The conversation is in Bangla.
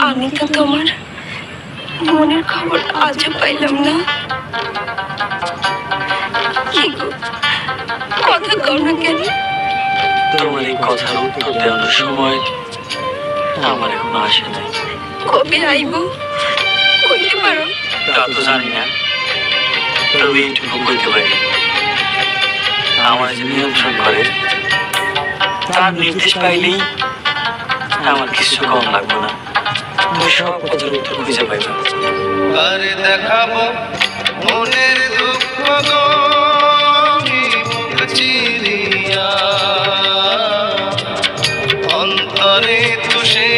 আমি তো তোমার মনের খবর আজও পাইলাম না। কি গো, কথা কও না কেন? তোমার এই কথার উত্তর দেওয়ার সময় আমার এখনো আসে নাই। কবে আইব কইতে পারো? তা তো জানি না, তবে এইটুকু বলতে পারি, আমার যে নিয়ন্ত্রণ করে তার নির্দেশ পাইলেই আমার কিছু কম লাগবে না। তুমি সব কথার উত্তর খুঁজে পাইবে। আরে দেখাবো মনের দুঃখ গো চিরিয়া, অন্তরে তুষে